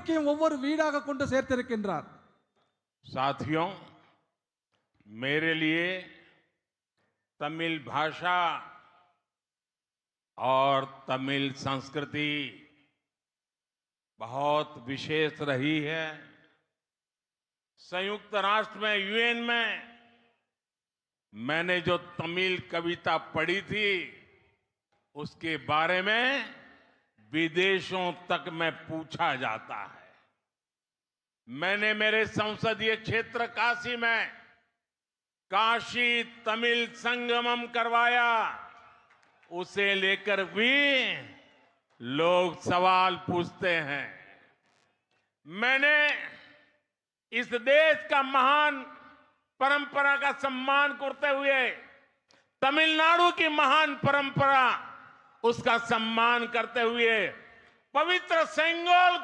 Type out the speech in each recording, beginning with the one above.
நம்பிக்கையும் ஒவ்வொரு வீடாக கொண்டு சேர்த்திருக்கின்றார். साथियों, मेरे लिए तमिल भाषा और तमिल संस्कृति बहुत विशेष रही है। संयुक्त राष्ट्र में, यूएन में मैंने जो तमिल कविता पढ़ी थी उसके बारे में विदेशों तक में पूछा जाता है। मैंने मेरे संसदीय क्षेत्र काशी में काशी तमिल संगमम करवाया। उसे लेकर भी लोग सवाल पूछते हैं। मैंने इस देश का महान परंपरा का सम्मान करते हुए तमिलनाडु की महान परंपरा उसका सम्मान करते हुए पवित्र सेंगोल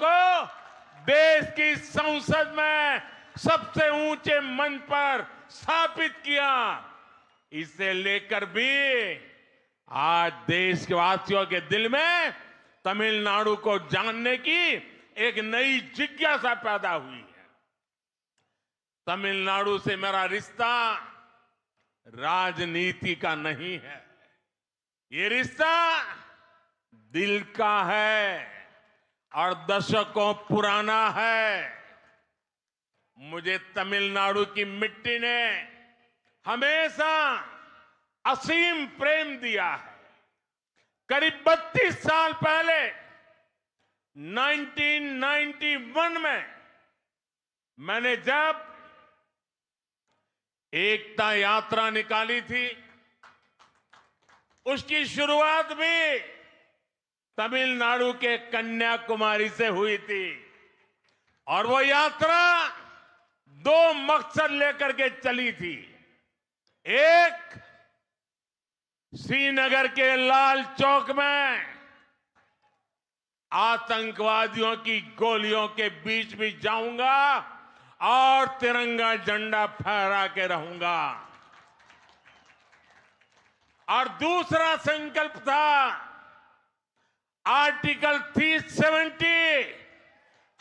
को देश की संसद में सबसे ऊंचे मंच पर स्थापित किया। इसे लेकर भी आज देश के वासियों के दिल में तमिलनाडु को जानने की एक नई जिज्ञासा पैदा हुई है। तमिलनाडु से मेरा रिश्ता राजनीति का नहीं है, ये रिश्ता दिल का है और दशकों पुराना है। मुझे तमिलनाडु की मिट्टी ने हमेशा असीम प्रेम दिया है। करीब 32 साल पहले 1991 में मैंने जब एकता यात्रा निकाली थी, उसकी शुरुआत भी तमिलनाडु के कन्याकुमारी से हुई थी और वो यात्रा 2 मकसद लेकर के चली थी। एक, श्रीनगर के लाल चौक में आतंकवादियों की गोलियों के बीच भी जाऊंगा और तिरंगा झंडा फहरा के रहूंगा। और दूसरा संकल्प था आर्टिकल 370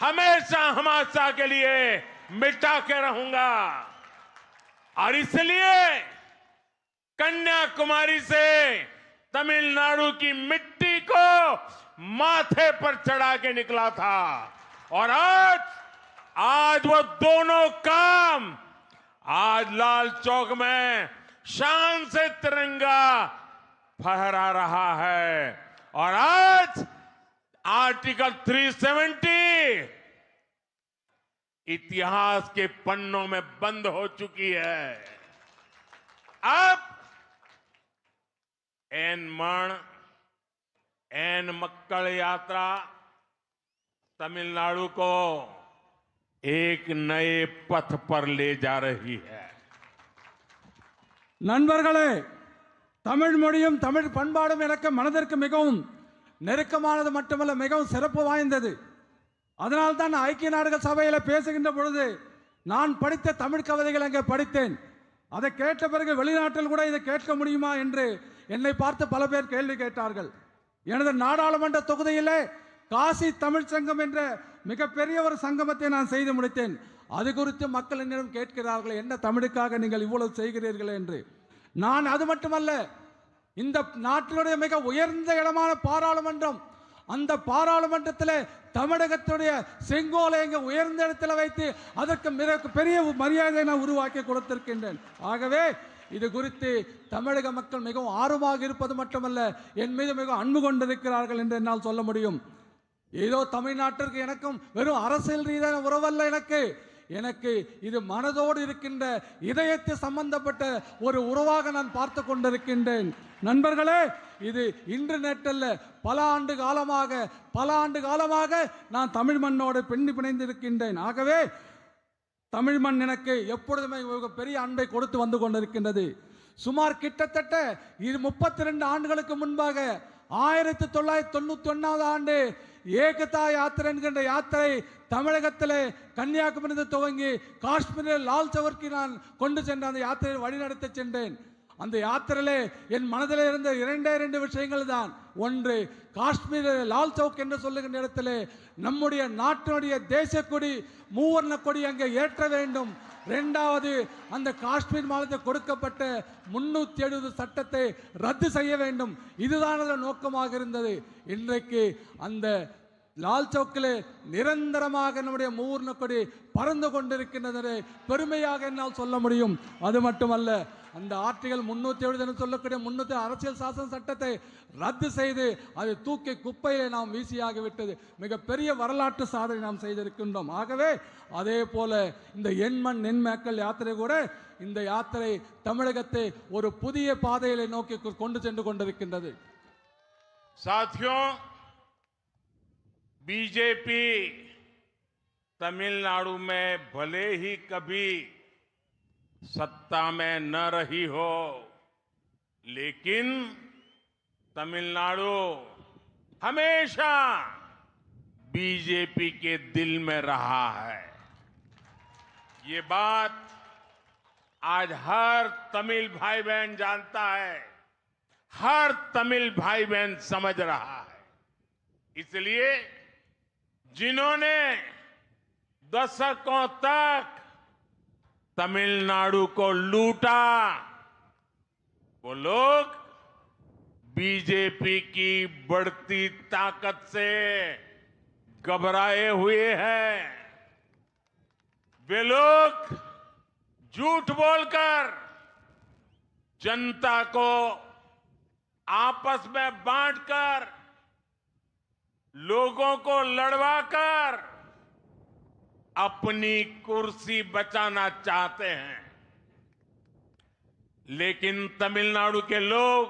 हमेशा के लिए मिटा के रहूंगा। और इसलिए कन्याकुमारी से तमिलनाडु की मिट्टी को माथे पर चढ़ा के निकला था और आज वो दोनों काम आज लाल चौक में शान से तिरंगा फहरा रहा है। और आज आर्टिकल 370 इतिहास के पन्नों में बंद हो चुकी है। अब एन मक्कल यात्रा तमिलनाडु को एक नए पथ पर ले जा रही है। நண்பர்களே, தமிழ் மொழியும் தமிழ் பண்பாடும் எனக்கு மனதிற்கு மிகவும் நெருக்கமானது மட்டுமல்ல, மிகவும் சிறப்பு வாய்ந்தது. அதனால் தான் ஐக்கிய நாடுகள் சபையில் பேசுகின்ற பொழுது நான் படித்த தமிழ் கவிதைகள் அங்கே படித்தேன். அதை கேட்ட பிறகு வெளிநாட்டில் கூட இதை கேட்க முடியுமா என்று என்னை பார்த்து பல பேர் கேள்வி கேட்டார்கள். எனது நாடாளுமன்ற தொகுதியிலே காசி தமிழ் சங்கம் என்ற மிகப்பெரிய ஒரு சங்கமத்தை நான் செய்து முடித்தேன். அது குறித்து மக்கள் என்னிடம் கேட்கிறார்கள், என்ன தமிழுக்காக நீங்கள் இவ்வளவு செய்கிறீர்கள் என்று. நான் அது மட்டுமல்ல, இந்த நாட்டினுடைய மிக உயர்ந்த இடமான பாராளுமன்றம், அந்த பாராளுமன்றத்தில் தமிழகத்துடைய செங்கோலை எங்க உயர்ந்த இடத்தில் வைத்து அதற்கு மிக பெரிய மரியாதையை நான் உருவாக்கி கொடுத்திருக்கின்றேன். ஆகவே இது குறித்து தமிழக மக்கள் மிகவும் ஆர்வமாக இருப்பது மட்டுமல்ல, என் மீது மிகவும் அன்பு கொண்டிருக்கிறார்கள் என்று என்னால் சொல்ல முடியும். ஏதோ தமிழ்நாட்டிற்கு எனக்கும் வெறும் அரசியல் ரீதியான உறவல்ல, எனக்கு இது மனதோடு இருக்கின்ற இதயத்தை சம்பந்தப்பட்ட ஒரு உறவாக நான் பார்த்து கொண்டிருக்கின்றேன். நண்பர்களே, இது இன்று நேற்றல்ல, பல ஆண்டு காலமாக நான் தமிழ் மண்ணோடு பிணைந்திருக்கின்றேன். ஆகவே தமிழ் மண் எனக்கு எப்பொழுதுமே பெரிய அன்பை கொடுத்து வந்து கொண்டிருக்கின்றது. சுமார் கிட்டத்தட்ட 32 ஆண்டுகளுக்கு முன்பாக 1991 ஆண்டு ஏகதா யாத்திரை என்கின்ற யாத்திரை தமிழகத்திலே கன்னியாகுமரி துவங்கி காஷ்மீரில் லால் சவர்க்கு நான் கொண்டு சென்ற அந்த யாத்திரையை வழிநடத்தி சென்றேன். அந்த யாத்திரையிலே என் மனதில் இருந்த இரண்டு விஷயங்கள் தான். ஒன்று, காஷ்மீரில் லால் சவுக் என்று சொல்லுகின்ற இடத்திலே நம்முடைய நாட்டினுடைய தேசக்கொடி மூவர்ண கொடி அங்கே ஏற்ற வேண்டும். இரண்டாவது, அந்த காஷ்மீர் மாநிலத்தில் கொடுக்கப்பட்ட 370 சட்டத்தை ரத்து செய்ய வேண்டும். இதுதான் அதன் நோக்கமாக இருந்தது. இன்றைக்கு அந்த லால் சவுக்கிலே நிரந்தரமாக நம்முடைய மூவர்ண கொடி பறந்து கொண்டிருக்கின்றதை பெருமையாக என்னால் சொல்ல முடியும். அது மட்டுமல்ல, அந்த ஆர்டிகல் 370 என்று சொல்லக்கூடிய 300 அரசியல் சாசன சட்டத்தை ரத்து செய்து அதை தூக்கி குப்பையிலே நாம் வீசியாகிவிட்டது. மிகப்பெரிய வரலாற்று சாதனை நாம் செய்திருக்கின்றோம். ஆகவே அதே போல இந்த எண்மண் நென்மக்கள் யாத்திரை கூட, இந்த யாத்திரை தமிழகத்தை ஒரு புதிய பாதையிலே நோக்கி கொண்டு சென்று கொண்டிருக்கின்றது. साथियों, बीजेपी तमिलनाडु में भले ही कभी सत्ता में न रही हो, लेकिन तमिलनाडु हमेशा बीजेपी के दिल में रहा है. ये बात आज हर तमिल भाई बहन जानता है, हर तमिल भाई बहन समझ रहा है. इसलिए जिन्होंने दशकों तक तमिलनाडु को लूटा, वो लोग बीजेपी की बढ़ती ताकत से घबराए हुए हैं. वे लोग झूठ बोलकर जनता को आपस में बांटकर, लोगों को लड़वाकर अपनी कुर्सी बचाना चाहते हैं. लेकिन तमिलनाडु के लोग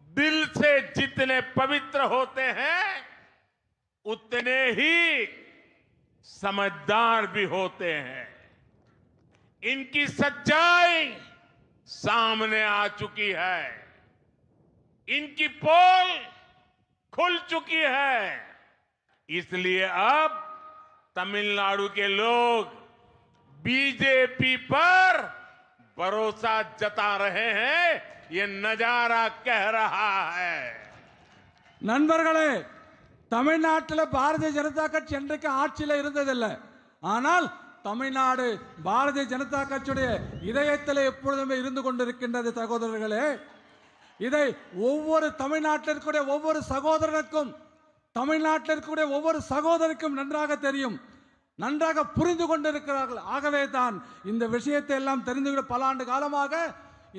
दिल से जितने पवित्र होते हैं, उतने ही समझदार भी होते हैं. इनकी सच्चाई सामने आ चुकी है. इनकी पोल खुल चुकी है. इसलिए अब तमिलनाडु के लोग बीजेपी पर भरोसा जता रहे हैं. ये नजारा कह रहा है. நண்பர்களே, தமிழ்நாட்டில் பாரதிய ஜனதா கட்சி என்றைக்கு ஆட்சியில் இருந்ததில்லை. ஆனால் தமிழ்நாடு பாரதிய ஜனதா கட்சியுடைய இதயத்தில் எப்பொழுதுமே இருந்து கொண்டிருக்கின்றது. சகோதரர்களே, இதை ஒவ்வொரு தமிழ்நாட்டிற்குடைய ஒவ்வொரு சகோதரனுக்கும், தமிழ்நாட்டில் இருக்கக்கூடிய ஒவ்வொரு சகோதரிக்கும் நன்றாக தெரியும், நன்றாக புரிந்து கொண்டிருக்கிறார்கள். ஆகவே தான் இந்த விஷயத்தை எல்லாம் தெரிந்து பல ஆண்டு காலமாக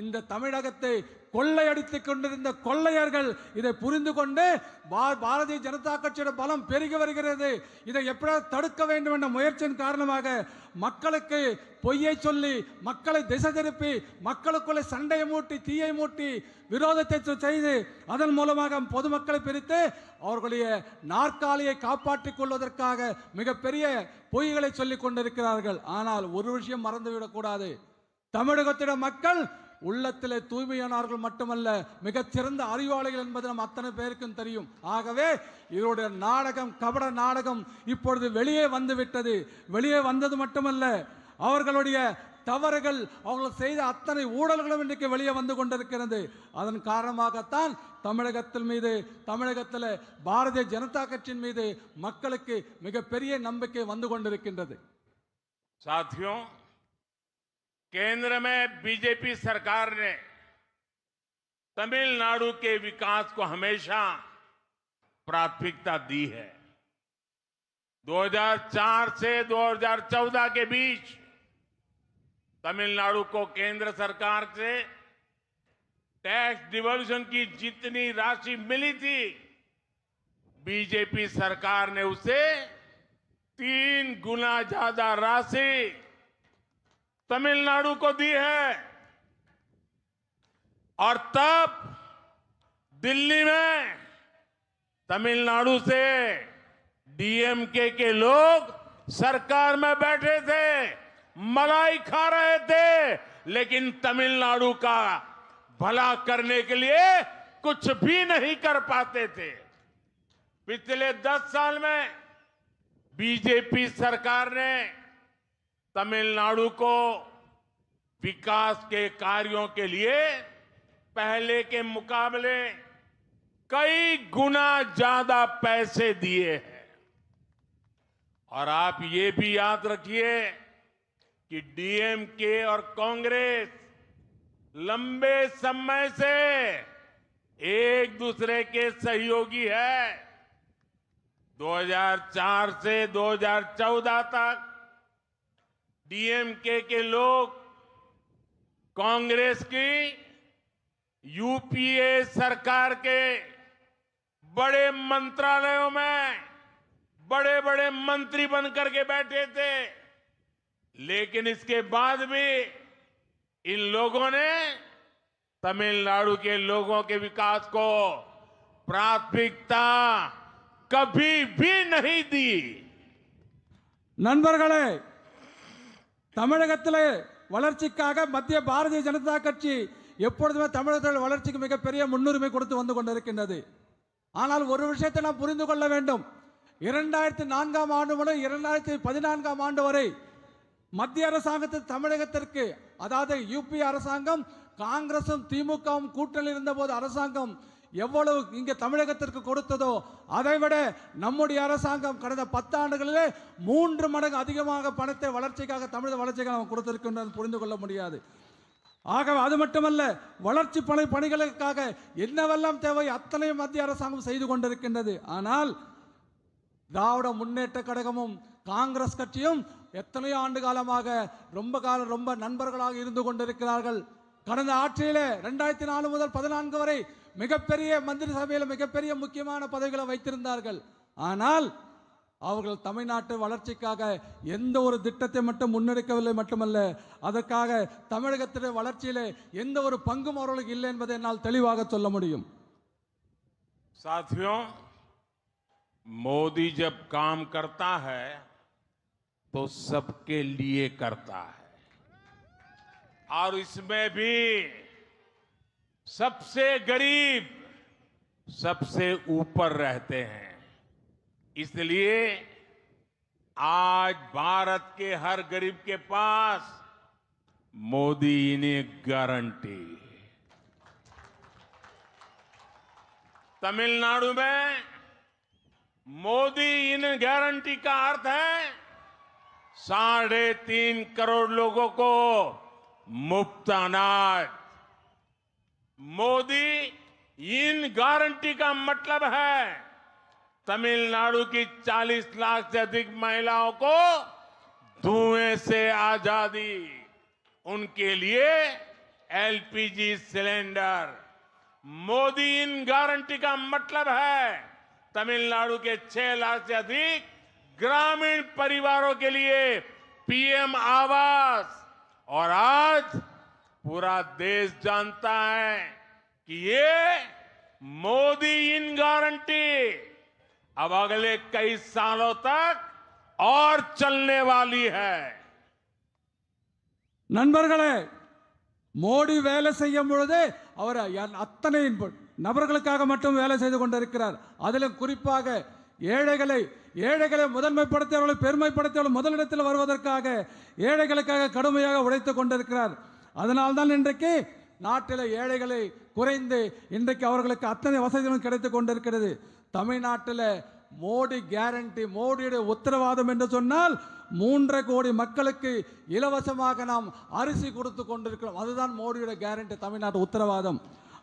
இந்த தமிழகத்தை கொள்ளையடித்துக் கொண்டிருந்த கொள்ளையர்கள் இதை புரிந்து கொண்டு பாரதிய ஜனதா கட்சியோட பலம் பெருகி வருகிறது. இதை எப்படியாவது தடுக்க வேண்டும் என்ற முயற்சியின் காரணமாக மக்களுக்கு பொய்யை சொல்லி, மக்களை திசை திருப்பி, மக்களுக்குள்ளே சண்டையை மூட்டி, தீயை மூட்டி, விரோதத்தை செய்து, அதன் மூலமாக பொதுமக்களை பிரித்து அவர்களுடைய நாற்காலியை காப்பாற்றிக் கொள்வதற்காக மிகப்பெரிய பொய்களை சொல்லிக் கொண்டிருக்கிறார்கள். ஆனால் ஒரு விஷயம் மறந்துவிடக்கூடாது, தமிழகத்திட மக்கள் உள்ளத்திலே தூய்மையானவர்கள் மட்டுமல்ல, மிகச்சிறந்த அறிவாளிகள் என்பது நம் அத்தனை பேருக்கும் தெரியும். ஆகவே இவருடைய நாடகம், கபட நாடகம் இப்பொழுது வெளியே வந்துவிட்டது. வெளியே வந்தது மட்டுமல்ல, அவர்களுடைய தவறுகள், அவர்கள் செய்த அத்தனை ஊழல்களும் இன்றைக்கு வெளியே வந்து கொண்டிருக்கிறது. அதன் காரணமாகத்தான் தமிழகத்தில் பாரதிய ஜனதா கட்சியின் மீது மக்களுக்கு மிகப்பெரிய நம்பிக்கை வந்து கொண்டிருக்கின்றது. साथियों, केंद्र में बीजेपी सरकार ने तमिलनाडु के विकास को हमेशा प्राथमिकता दी है. 2004 से 2014 के बीच तमिलनाडु को केंद्र सरकार से टैक्स डिवोल्यूशन की जितनी राशि मिली थी, बीजेपी सरकार ने उसे 3 गुना ज्यादा राशि तमिलनाडु को दी है. और तब दिल्ली में तमिलनाडु से डीएमके के लोग सरकार में बैठे थे, मलाई खा रहे थे, लेकिन तमिलनाडु का भला करने के लिए कुछ भी नहीं कर पाते थे. पिछले 10 साल में बीजेपी सरकार ने तमिलनाडु को विकास के कार्यों के लिए पहले के मुकाबले कई गुना ज्यादा पैसे दिए हैं। और आप ये भी याद रखिए कि डीएमके और कांग्रेस लंबे समय से एक दूसरे के सहयोगी है। 2004 से 2014 तक डीएमके के लोग कांग्रेस की यूपीए सरकार के बड़े मंत्रालयों में बड़े बड़े मंत्री बनकर के बैठे थे। लेकिन इसके बाद भी इन लोगों ने तमिलनाडु के लोगों के विकास को प्राथमिकता कभी भी नहीं दी। நண்பர்களே, தமிழகத்திலே வளர்ச்சிக்காக மத்திய பாரதிய ஜனதா கட்சி எப்பொழுதுமே தமிழகத்தில் வளர்ச்சிக்கு மிகப்பெரிய முன்னுரிமை கொடுத்து வந்து கொண்டிருக்கின்றது. ஆனால் ஒரு விஷயத்தை நாம் புரிந்து கொள்ள வேண்டும். 2004ஆம் ஆண்டு முதல் 2014ஆம் ஆண்டு வரை மத்திய அரசாங்கத்தில் தமிழகத்திற்கு, அதாவது யூபி அரசாங்கம் காங்கிரசும் திமுகவும் கூட்டணியில் இருந்தபோது அரசாங்கம் எவ்வளவு இங்கே தமிழகத்திற்கு கொடுத்ததோ அதைவிட நம்முடைய அரசாங்கம் கடந்த 10 ஆண்டுகளிலே 3 மடங்கு அதிகமாக பணத்தை வளர்ச்சிக்காக, தமிழக வளர்ச்சிக்காக நாம் கொடுத்திருக்கின்றோம். புரிந்து கொள்ள முடியாது. ஆகவே அது மட்டுமல்ல, வளர்ச்சி பணிகளுக்காக என்னவெல்லாம் தேவை அத்தனையும் மத்திய அரசாங்கம் செய்து கொண்டிருக்கின்றது. ஆனால் திராவிட முன்னேற்ற கழகமும் காங்கிரஸ் கட்சியும் எத்தனையோ ஆண்டு காலமாக ரொம்ப நண்பர்களாக இருந்து கொண்டிருக்கிறார்கள். கடந்த ஆட்சியிலே 2004 முதல் 14 வரை மிகப்பெரிய மந்திரி சபையில் மிகப்பெரிய முக்கியமான பதவிகளை வைத்திருந்தார்கள். ஆனால் அவர்கள் தமிழ்நாட்டு வளர்ச்சிக்காக எந்த ஒரு திட்டத்தை மட்டும் முன்னெடுக்கவில்லை. மட்டுமல்ல, அதற்காக தமிழகத்திலே வளர்ச்சியிலே எந்த ஒரு பங்கும் அவர்களுக்கு இல்லை என்பதை என்னால் தெளிவாக சொல்ல முடியும். साथियों, मोदी जब काम करता है तो सबके लिए करता है और इसमें भी सबसे गरीब सबसे ऊपर रहते हैं। इसलिए आज भारत के हर गरीब के पास मोदी इन्हें गारंटी। तमिलनाडु में मोदी इन गारंटी का अर्थ है 3.5 करोड़ लोगों को मुफ्त अनाज। मोदी इन गारंटी का मतलब है तमिलनाडु की 40 लाख से अधिक महिलाओं को धुएं से आजादी, उनके लिए एलपीजी सिलेंडर। मोदी इन गारंटी का मतलब है तमिलनाडु के 6 लाख से अधिक ग्रामीण परिवारों के लिए पीएम आवास। और आज पूरा देश जानता है कि ये मोदी इन गारंटी अब अगले कई सालों तक और चलने वाली है। நண்பர்களே, மோடி வேலை செய்யும் பொழுது அவர் அத்தனை நபர்களுக்காக மட்டும் வேலை செய்து கொண்டிருக்கிறார். அதிலும் குறிப்பாக ஏழைகளை முதன்மைப்படுத்தியவர்களை பெருமைப்படுத்தியவர்கள் முதலிடத்தில் வருவதற்காக ஏழைகளுக்காக கடுமையாக உழைத்துக் கொண்டிருக்கிறார். அதனால்தான் இன்றைக்கு நாட்டில் ஏழைகளை குறைந்து இன்றைக்கு அவர்களுக்கு அத்தனை வசதிகளும் கிடைத்துக் கொண்டிருக்கிறது. தமிழ்நாட்டில் மோடி கேரண்டி, மோடியுடைய உத்தரவாதம் என்று சொன்னால் 3.5 கோடி மக்களுக்கு இலவசமாக நாம் அரிசி கொடுத்து கொண்டிருக்கிறோம். அதுதான் மோடியுடைய கேரண்டி, தமிழ்நாட்டு உத்தரவாதம்.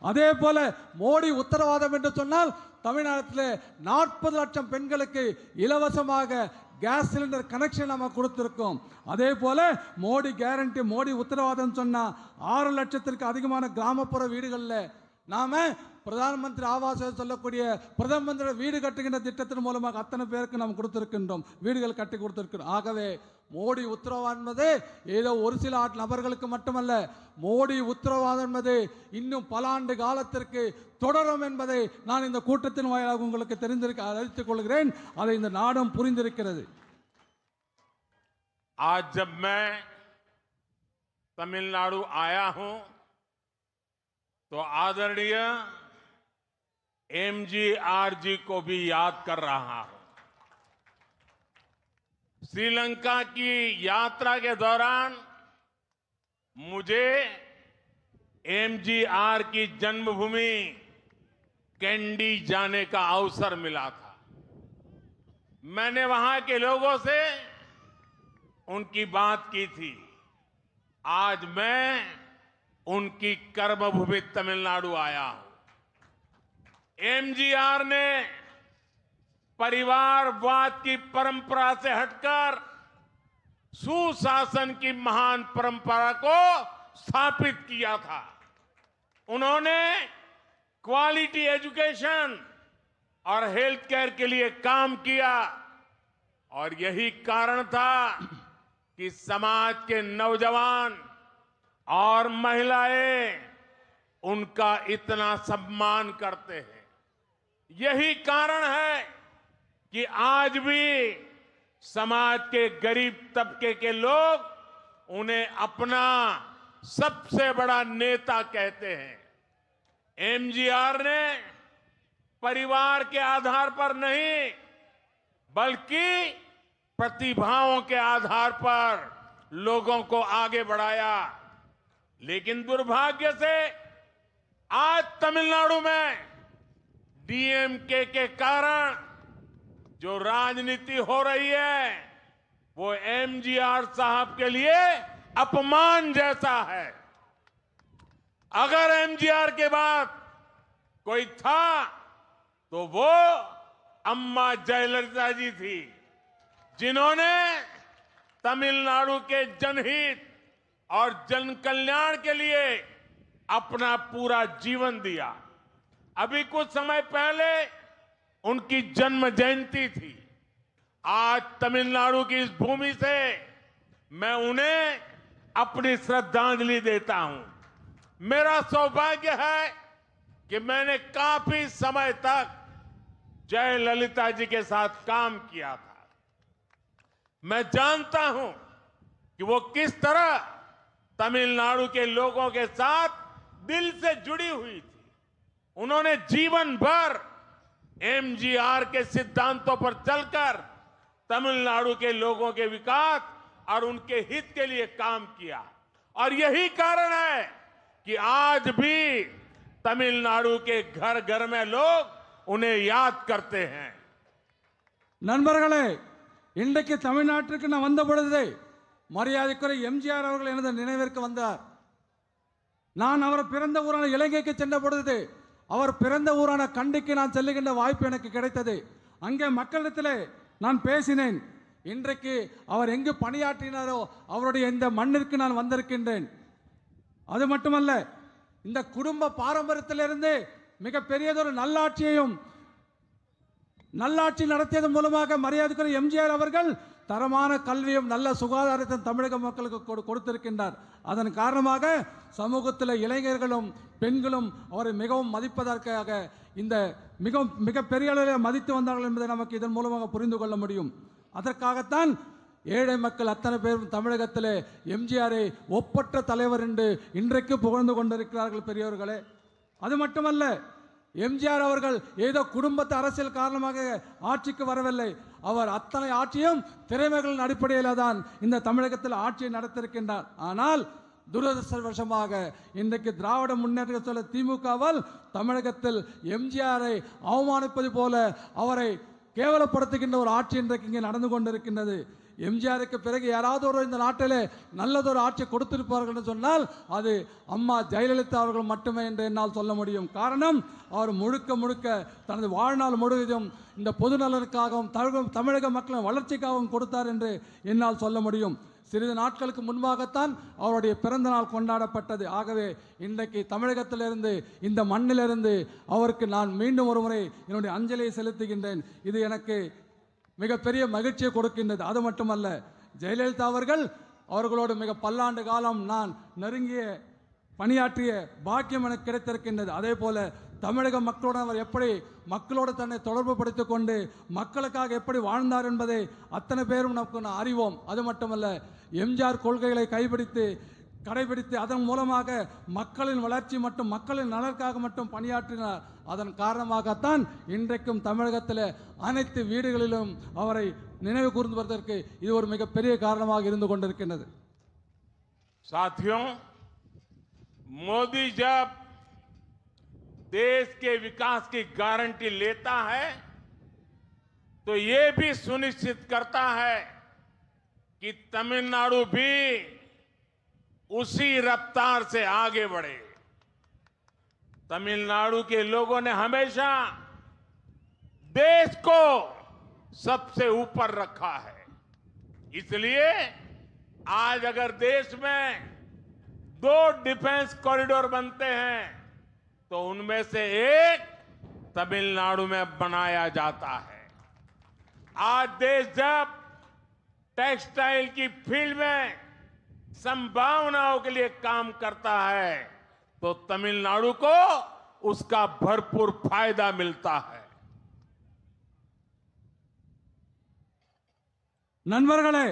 அதே போல மோடி உத்தரவாதம் என்று சொன்னால் தமிழ்நாட்டில் 40 லட்சம் பெண்களுக்கு இலவசமாக கேஸ் சிலிண்டர் கனெக்ஷன் நம்ம கொடுத்திருக்கோம். அதே போல மோடி கேரண்டி, மோடி உத்தரவாதம் சொன்னா 6 லட்சத்திற்கு அதிகமான கிராமப்புற வீடுகளில் நாம பிரதான் மந்திரி ஆவாஸ் சொல்லக்கூடிய பிரதம மந்திரி வீடு கட்டுகின்ற திட்டத்தின் மூலமாக அத்தனை பேருக்கு நாம் கொடுத்திருக்கின்றோம், வீடுகள் கட்டி கொடுத்திருக்கிறோம். ஆகவே மோடி உத்தரவாதம் என்பது ஏதோ ஒரு சில நபர்களுக்கு மட்டுமல்ல, மோடி உத்தரவாதம் என்பது இன்னும் பல ஆண்டு காலத்திற்கு தொடரும் என்பதை நான் இந்த கூட்டத்தின் வாயிலாக உங்களுக்கு அறிவித்துக் கொள்கிறேன். அதை இந்த நாடும் புரிந்திருக்கிறது. आज जब मैं तमिलनाडु आया हूं तो आदरणीय एमजीआर जी को भी याद कर रहा हूं। श्रीलंका की यात्रा के दौरान मुझे एमजीआर की जन्मभूमि कैंडी जाने का अवसर मिला था। मैंने वहां के लोगों से उनकी बात की थी। आज मैं उनकी कर्मभूमि तमिलनाडु आया हूं। एमजीआर ने परिवारवाद की परंपरा से हटकर सुशासन की महान परंपरा को स्थापित किया था। उन्होंने क्वालिटी एजुकेशन और हेल्थ केयर के लिए काम किया और यही कारण था कि समाज के नौजवान और महिलाएं उनका इतना सम्मान करते हैं। यही कारण है कि आज भी समाज के गरीब तबके के लोग उन्हें अपना सबसे बड़ा नेता कहते हैं। एमजीआर ने परिवार के आधार पर नहीं बल्कि प्रतिभाओं के आधार पर लोगों को आगे बढ़ाया। लेकिन दुर्भाग्य से आज तमिलनाडु में डीएमके के कारण जो राजनीति हो रही है वो एमजीआर साहब के लिए अपमान जैसा है। अगर एमजीआर के बाद कोई था तो वो अम्मा जयललिता जी थी, जिन्होंने तमिलनाडु के जनहित और जन कल्याण के लिए अपना पूरा जीवन दिया। अभी कुछ समय पहले उनकी जन्म जयंती थी। आज तमिलनाडु की इस भूमि से मैं उन्हें अपनी श्रद्धांजलि देता हूं। मेरा सौभाग्य है कि मैंने काफी समय तक जयललिता जी के साथ काम किया था। मैं जानता हूं कि वो किस तरह तमिलनाडु के लोगों के साथ दिल से जुड़ी हुई थी। उन्होंने जीवन भर एमजीआर के सिद्धांतों पर चलकर तमिलनाडु के लोगों के विकास और उनके हित के लिए काम किया और यही कारण है कि आज भी तमिलनाडु के घर घर में लोग उन्हें याद करते हैं। நண்பர்களே, இன்றைக்கு தமிழ்நாட்டிற்கு நான் வந்த பொழுது மரியாதைக்குரிய எம்ஜிஆர் அவர்கள் எனது நினைவிற்கு வந்தார். நான் அவர் பிறந்த ஊரான இலங்கைக்கு சென்ற பொழுது அவர் பிறந்த ஊரான கண்டிக்கு நான் செல்லுகின்ற வாய்ப்பு எனக்கு கிடைத்தது. அங்கே மக்களிடத்திலே நான் பேசினேன். இன்றைக்கு அவர் எங்கு பணியாற்றினாரோ அவருடைய இந்த மண்ணிற்கு நான் வந்திருக்கின்றேன். அது மட்டுமல்ல, இந்த குடும்ப பாரம்பரியத்திலிருந்து மிகப்பெரியதொரு நல்லாட்சி நடத்தியதன் மூலமாக மரியாதைக்குரிய எம்ஜிஆர் அவர்கள் தரமான கல்வியும் நல்ல சுகாதாரத்தையும் தமிழக மக்களுக்கு கொடுத்திருக்கின்றார். அதன் காரணமாக சமூகத்தில் இளைஞர்களும் பெண்களும் அவரை மிகவும் மதிப்பதற்காக இந்த மிகப்பெரிய அளவில் மதித்து வந்தார்கள் என்பதை நமக்கு இதன் மூலமாக புரிந்து கொள்ள முடியும். அதற்காகத்தான் ஏழை மக்கள் அத்தனை பேரும் தமிழகத்திலே எம்ஜிஆரை ஒப்பற்ற தலைவர் என்று இன்றைக்கு புகழ்ந்து கொண்டிருக்கிறார்கள் பெரியவர்களே. அது மட்டுமல்ல, எம்ஜிஆர் அவர்கள் ஏதோ குடும்பத்து அரசியல் காரணமாக ஆட்சிக்கு வரவில்லை. அவர் அத்தனை ஆட்சியும் திறமைகளின் அடிப்படையில் தான் இந்த தமிழகத்தில் ஆட்சியை நடத்திருக்கின்றார். ஆனால் துரதிர்ஷ்டவசமாக இன்றைக்கு திராவிட முன்னேற்ற கழக திமுகவால் தமிழகத்தில் எம்ஜிஆரை அவமானிப்பது போல அவரை கேவலப்படுத்துகின்ற ஒரு ஆட்சி இன்றைக்கு இங்கே நடந்து கொண்டிருக்கின்றது. எம்ஜிஆருக்கு பிறகு யாராவது ஒரு இந்த நாட்டிலே நல்லதொரு ஆட்சி கொடுத்திருப்பார்கள் என்று சொன்னால் அது அம்மா ஜெயலலிதா அவர்கள் மட்டுமே என்று என்னால் சொல்ல முடியும். காரணம், அவர் முழுக்க தனது வாழ்நாள் முழுவதும் இந்த பொது நலனுக்காகவும் தமிழக மக்களின் வளர்ச்சிக்காகவும் கொடுத்தார் என்று என்னால் சொல்ல முடியும். சிறிது நாட்களுக்கு முன்பாகத்தான் அவருடைய பிறந்த நாள் கொண்டாடப்பட்டது. ஆகவே இன்றைக்கு தமிழகத்திலிருந்து இந்த மண்ணிலிருந்து அவருக்கு நான் மீண்டும் ஒரு முறை என்னுடைய அஞ்சலியை செலுத்துகின்றேன். இது எனக்கு மிகப்பெரிய மகிழ்ச்சியை கொடுக்கின்றது. அது மட்டுமல்ல, ஜெயலலிதா அவர்களோடு மிக பல்லாண்டு காலம் நான் நெருங்கிய பணியாற்றிய பாக்கியம் எனக்கு கிடைத்திருக்கின்றது. அதே போல தமிழக மக்களோடு அவர் எப்படி மக்களோடு தன்னை தொடர்பு படுத்திக் கொண்டு மக்களுக்காக எப்படி வாழ்ந்தார் என்பதை அத்தனை பேரும் நமக்கு அறிவோம். அது மட்டுமல்ல, எம்ஜிஆர் கொள்கைகளை கடைபிடித்து அதன் மூலமாக மக்களின் வளர்ச்சி மற்றும் மக்களின் நலனுக்காக மட்டும் பணியாற்றினார். அதன் காரணமாகத்தான் இன்றைக்கும் தமிழகத்தில் அனைத்து வீடுகளிலும் அவரை நினைவு கூர்ந்து வருவதற்கு இது ஒரு மிகப்பெரிய காரணமாக இருந்து கொண்டிருக்கின்றது. साथियों, मोदी जब देश के विकास की गारंटी लेता है तो ये भी सुनिश्चित करता है कि तमिलनाडु भी उसी रफ्तार से आगे बढ़े। तमिलनाडु के लोगों ने हमेशा देश को सबसे ऊपर रखा है। इसलिए आज अगर देश में 2 डिफेंस कॉरिडोर बनते हैं तो उनमें से एक तमिलनाडु में बनाया जाता है। आज देश जब टेक्सटाइल की फील्ड में संभावनाओं के लिए काम करता है तो तमिलनाडु को उसका भरपूर फायदा मिलता है। நண்பர்களே,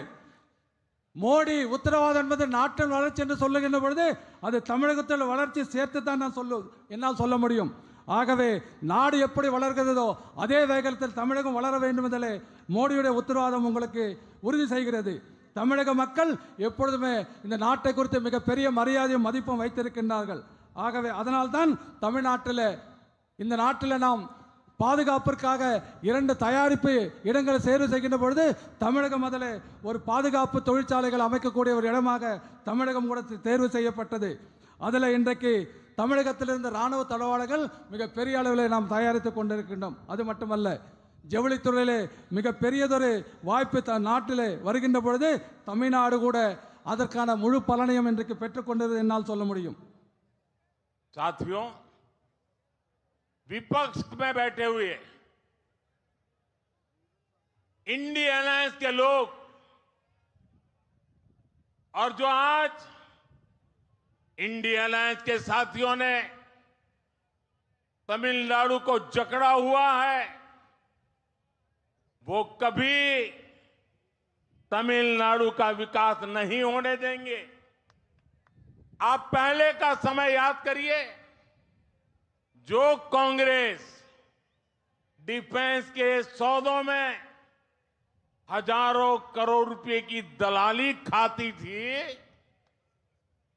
மோடி உத்தரவாதம் என்பது நாட்டின் வளர்ச்சி என்று சொல்லுகின்ற பொழுது அது தமிழகத்தில் வளர்ச்சி சேர்த்து தான் என்னால் சொல்ல முடியும். ஆகவே நாடு எப்படி வளர்கிறதோ அதே வேகத்தில் தமிழகம் வளர வேண்டும் என்பதிலே மோடியுடைய உத்தரவாதம் உங்களுக்கு உறுதி செய்கிறது. தமிழக மக்கள் எப்பொழுதுமே இந்த நாட்டை குறித்து மிகப்பெரிய மரியாதையும் மதிப்பும் வைத்திருக்கின்றார்கள். ஆகவே அதனால்தான் தமிழ்நாட்டில் இந்த நாட்டில் நாம் பாதுகாப்பிற்காக 2 தயாரிப்பு இடங்களை தேர்வு செய்கின்ற பொழுது தமிழகம் முதலே ஒரு பாதுகாப்பு தொழிற்சாலைகள் அமைக்கக்கூடிய ஒரு இடமாக தமிழகம் கூட தேர்வு செய்யப்பட்டது. அதில் இன்றைக்கு தமிழகத்திலிருந்து இராணுவ தளவாடங்கள் மிகப்பெரிய அளவில் நாம் தயாரித்து கொண்டிருக்கின்றோம். அது மட்டுமல்ல, ஜவுளித்துறையிலே மிகப்பெரியதொரு வாய்ப்பு நாட்டிலே வருகின்ற பொழுது தமிழ்நாடு கூட அதற்கான முழு பலனையும் இன்றைக்கு பெற்றுக்கொண்டது என்னால் சொல்ல முடியும். साथियों, विपक्ष में बैठे हुए इंडिया अलायंस के लोग और जो आज इंडिया अलायंस के साथियों ने तमिलनाडु को जकड़ा हुआ है, वो कभी तमिलनाडु का विकास नहीं होने देंगे। आप पहले का समय याद करिए, जो कांग्रेस डिफेंस के सौदों में हजारों करोड़ रुपए की दलाली खाती थी,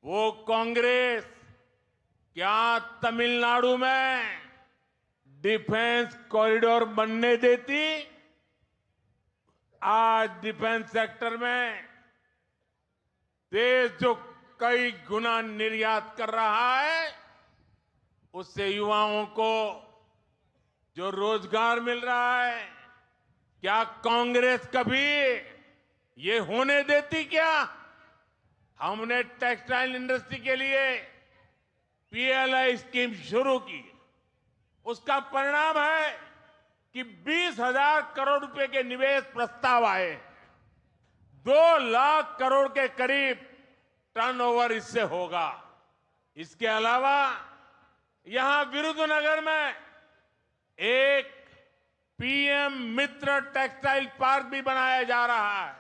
वो कांग्रेस क्या तमिलनाडु में डिफेंस कॉरिडोर बनने देती? आज डिफेंस सेक्टर में देश जो कई गुना निर्यात कर रहा है, उससे युवाओं को जो रोजगार मिल रहा है, क्या कांग्रेस कभी ये होने देती? क्या हमने टेक्सटाइल इंडस्ट्री के लिए पीएलआई स्कीम शुरू की, उसका परिणाम है कि 20,000 करोड़ रुपए के निवेश प्रस्ताव आए, 2 लाख करोड़ के करीब टर्नओवर इससे होगा। इसके अलावा यहां विरुद्धनगर में एक पीएम मित्र टेक्सटाइल पार्क भी बनाया जा रहा है।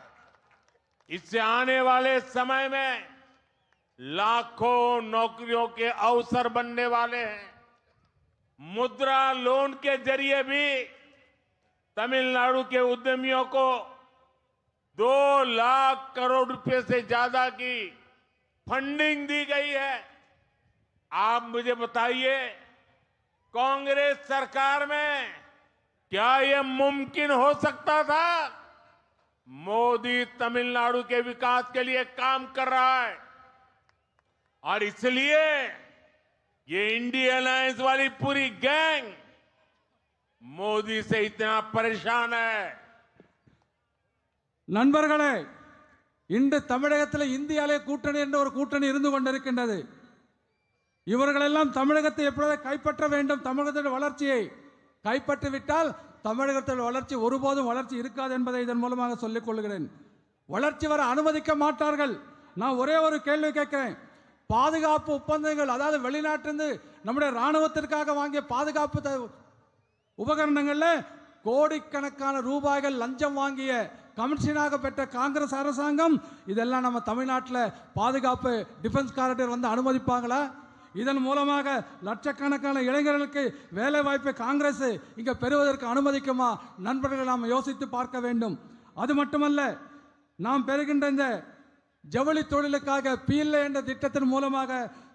इससे आने वाले समय में लाखों नौकरियों के अवसर बनने वाले हैं। मुद्रा लोन के जरिए भी तमिलनाडु के उद्यमियों को 2 लाख करोड़ रुपए से ज्यादा की फंडिंग दी गई है। आप मुझे बताइए, कांग्रेस सरकार में क्या यह मुमकिन हो सकता था? मोदी तमिलनाडु के विकास के लिए काम कर रहा है और इसलिए ये इंडिया अलायंस वाली पूरी गैंग मोदी से इतना परेशान है। நண்பர்களே, இன்று தமிழகத்தில் இந்தியாவிலே கூட்டணி என்ற ஒரு கூட்டணி இருந்து கொண்டிருக்கின்றது. இவர்களெல்லாம் தமிழகத்தை எப்பொழுது கைப்பற்ற வேண்டும், தமிழகத்தின் வளர்ச்சியை கைப்பற்றிவிட்டால் தமிழகத்தில் வளர்ச்சி ஒருபோதும் வளர்ச்சி இருக்காது என்பதை இதன் மூலமாக சொல்லிக் கொள்கிறேன். வளர்ச்சி வர அனுமதிக்க மாட்டார்கள். நான் ஒரே ஒரு கேள்வி கேட்கிறேன். பாதுகாப்பு ஒப்பந்தங்கள், அதாவது வெளிநாட்டிலிருந்து நம்முடைய ராணுவத்திற்காக வாங்கிய பாதுகாப்பு உபகரணங்களில் கோடிக்கணக்கான ரூபாய்கள் லஞ்சம் வாங்கிய கமிஷனாக பெற்ற காங்கிரஸ் அரசாங்கம் இதெல்லாம் நம்ம தமிழ்நாட்டில் பாதுகாப்பு டிஃபென்ஸ் காரிடர் வந்து அனுமதிப்பாங்களா? இதன் மூலமாக லட்சக்கணக்கான இளைஞர்களுக்கு வேலை வாய்ப்பை காங்கிரஸ் இங்கே பெறுவதற்கு அனுமதிக்குமா? நண்பர்கள் நாம் யோசித்து பார்க்க வேண்டும். அது மட்டுமல்ல, நாம் பெறுகின்ற இந்த ஜவுளி தொழிலுக்காக பீல்ல என்ற திட்டத்தின் மூலமாக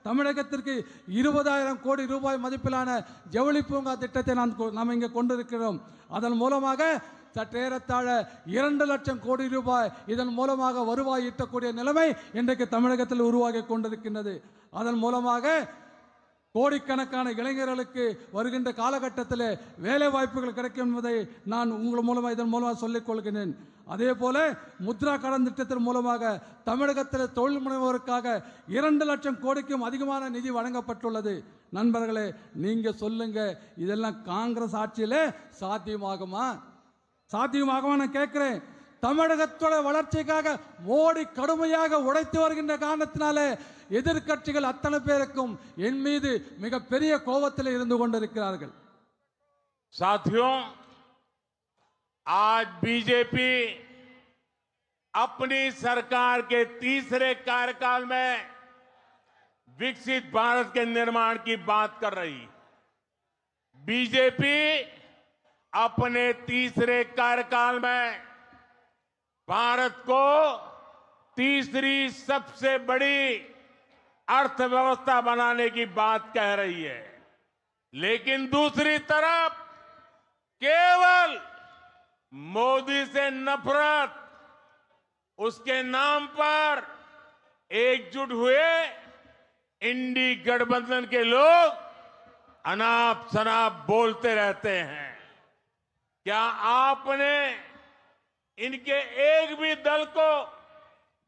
தமிழகத்திற்கு 20,000 கோடி ரூபாய் மதிப்பிலான ஜவுளி பூங்கா திட்டத்தை நாம் இங்கே கொண்டிருக்கிறோம். அதன் மூலமாக சற்றேறத்தாழ 2 லட்சம் கோடி ரூபாய் இதன் மூலமாக வருவாய் ஈட்டக்கூடிய நிலைமை இன்றைக்கு தமிழகத்தில் உருவாகி கொண்டிருக்கின்றது. அதன் மூலமாக கோடிக்கணக்கான இளைஞர்களுக்கு வருகின்ற காலகட்டத்தில் வேலை வாய்ப்புகள் கிடைக்கும் என்பதை நான் உங்கள் மூலமாக இதன் மூலமாக சொல்லிக் கொள்கிறேன். அதே போல முத்ரா கடன் திட்டத்தின் மூலமாக தமிழகத்தில் தொழில் முனைவோருக்காக 2 லட்சம் கோடிக்கும் அதிகமான நிதி வழங்கப்பட்டுள்ளது. நண்பர்களே, நீங்க சொல்லுங்க, இதெல்லாம் காங்கிரஸ் ஆட்சியில் சாத்தியமாகுமா? சாத்தியமாகுமா நான் கேட்கிறேன். தமிழகத்தோட வளர்ச்சிக்காக மோடி கடுமையாக உழைத்து வருகின்ற காரணத்தினாலே எதிர்க்கட்சிகள் அத்தனை பேருக்கும் என் மீது மிகப்பெரிய கோபத்தில் இருந்து கொண்டிருக்கிறார்கள். साथियों, आज बीजेपी अपनी सरकार के तीसरे कार्यकाल में विकसित भारत के निर्माण की बात कर रही। बीजेपी अपने तीसरे कार्यकाल में भारत को तीसरी सबसे बड़ी अर्थव्यवस्था बनाने की बात कह रही है, लेकिन दूसरी तरफ केवल मोदी से नफरत, उसके नाम पर एकजुट हुए इंडी गठबंधन के लोग अनाप शनाप बोलते रहते हैं। क्या आपने इनके एक भी दल को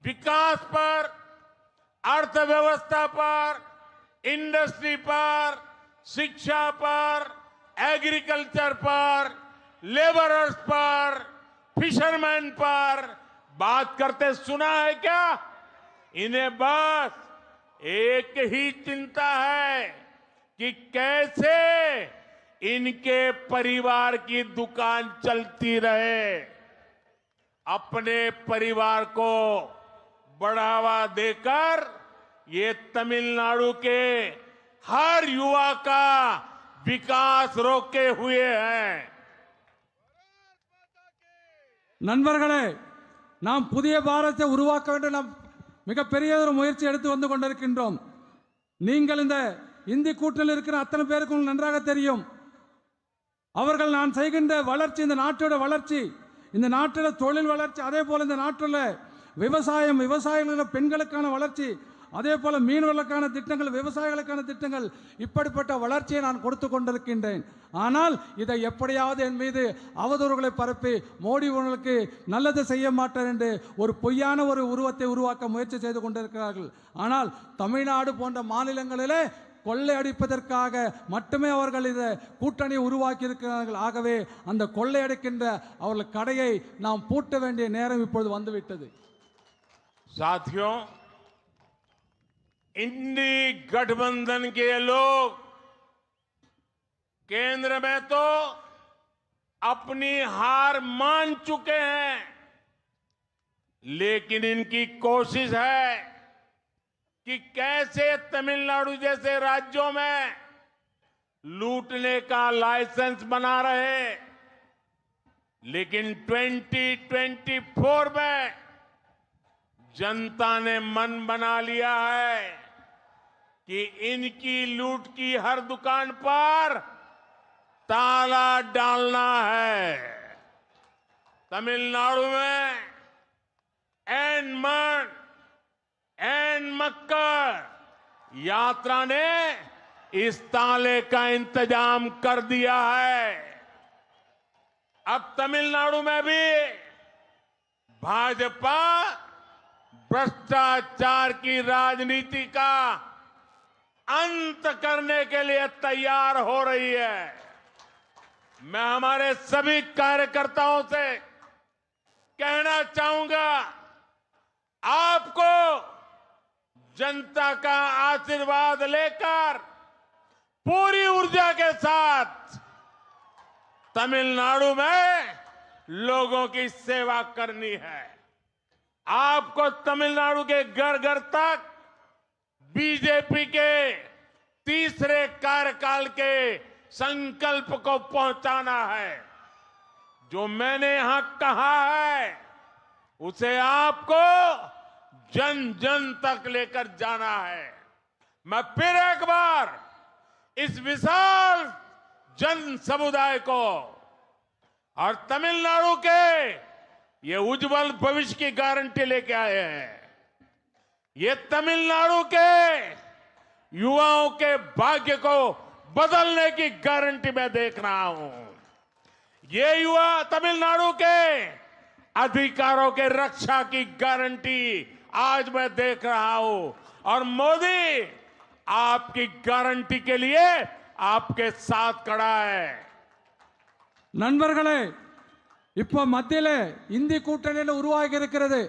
विकास पर, अर्थव्यवस्था पर, इंडस्ट्री पर, शिक्षा पर, एग्रीकल्चर पर, लेबरर्स पर, फिशरमैन पर बात करते सुना है क्या? इन्हें बस एक ही चिंता है कि कैसे इनके परिवार की दुकान चलती रहे, अपने परिवार को बढ़ावा देकर ये तमिलनाडु के हर युवा का विकास रोके हुए हैं। நண்பர்களே, நாம் புதிய பாரதத்தை உருவாக்க வேண்டும். நாம் மிகப்பெரிய ஒரு முயற்சி எடுத்து வந்து கொண்டிருக்கின்றோம். நீங்கள் இந்த இந்தி கூட்டணியில் இருக்கிற அத்தனை பேருக்கும் நன்றாக தெரியும். அவர்கள் நான் செய்கின்ற வளர்ச்சி, இந்த நாட்டோட வளர்ச்சி, இந்த நாட்டோட தொழில் வளர்ச்சி, அதே போல இந்த நாட்டில் விவசாயிகள பெண்களுக்கான வளர்ச்சி, அதே போல மீனவர்களுக்கான திட்டங்கள், விவசாயிகளுக்கான திட்டங்கள், இப்படிப்பட்ட வளர்ச்சியை நான் கொடுத்து கொண்டிருக்கின்றேன். ஆனால் இதை எப்படியாவது என் மீது அவதூறுகளை பரப்பி மோடி உங்களுக்கு நல்லது செய்ய மாட்டார் என்று ஒரு பொய்யான ஒரு உருவத்தை உருவாக்க முயற்சி செய்து கொண்டிருக்கிறார்கள். ஆனால் தமிழ்நாடு போன்ற மாநிலங்களிலே கொள்ளை அடிப்பதற்காக மட்டுமே அவர்கள் இதை கூட்டணி உருவாக்கி இருக்கிறார்கள். ஆகவே அந்த கொள்ளை அடிக்கின்ற அவர்கள் கடையை நாம் பூட்ட வேண்டிய நேரம் இப்பொழுது வந்துவிட்டது. साथियों, इंडी गठबंधन के लोग केंद्र में तो अपनी हार मान चुके हैं, लेकिन इनकी कोशिश है कि कैसे तमिलनाडु जैसे राज्यों में लूटने का लाइसेंस बना रहे। लेकिन 2024 में जनता ने मन बना लिया है कि इनकी लूट की हर दुकान पर ताला डालना है। तमिलनाडु में एन मक्कर यात्रा ने इस ताले का इंतजाम कर दिया है। अब तमिलनाडु में भी भाजपा भ्रष्टाचार की राजनीति का अंत करने के लिए तैयार हो रही है। मैं हमारे सभी कार्यकर्ताओं से कहना चाहूंगा, आपको जनता का आशीर्वाद लेकर पूरी ऊर्जा के साथ तमिलनाडु में लोगों की सेवा करनी है। आपको तमिलनाडु के घर घर तक बीजेपी के तीसरे कार्यकाल के संकल्प को पहुंचाना है। जो मैंने यहां कहा है उसे आपको जन जन तक लेकर जाना है। मैं फिर एक बार इस विशाल जन समुदाय को और तमिलनाडु के ये उज्जवल भविष्य की गारंटी लेके आए हैं। ये तमिलनाडु के युवाओं के भाग्य को बदलने की गारंटी मैं देख रहा हूं। ये युवा तमिलनाडु के अधिकारों के रक्षा की गारंटी आज मैं देख रहा हूं। और मोदी आपकी गारंटी के लिए आपके साथ खड़ा है। நண்பர்களே, இப்போ மத்தியில இந்தி கூட்டணி உருவாகி இருக்கிறது.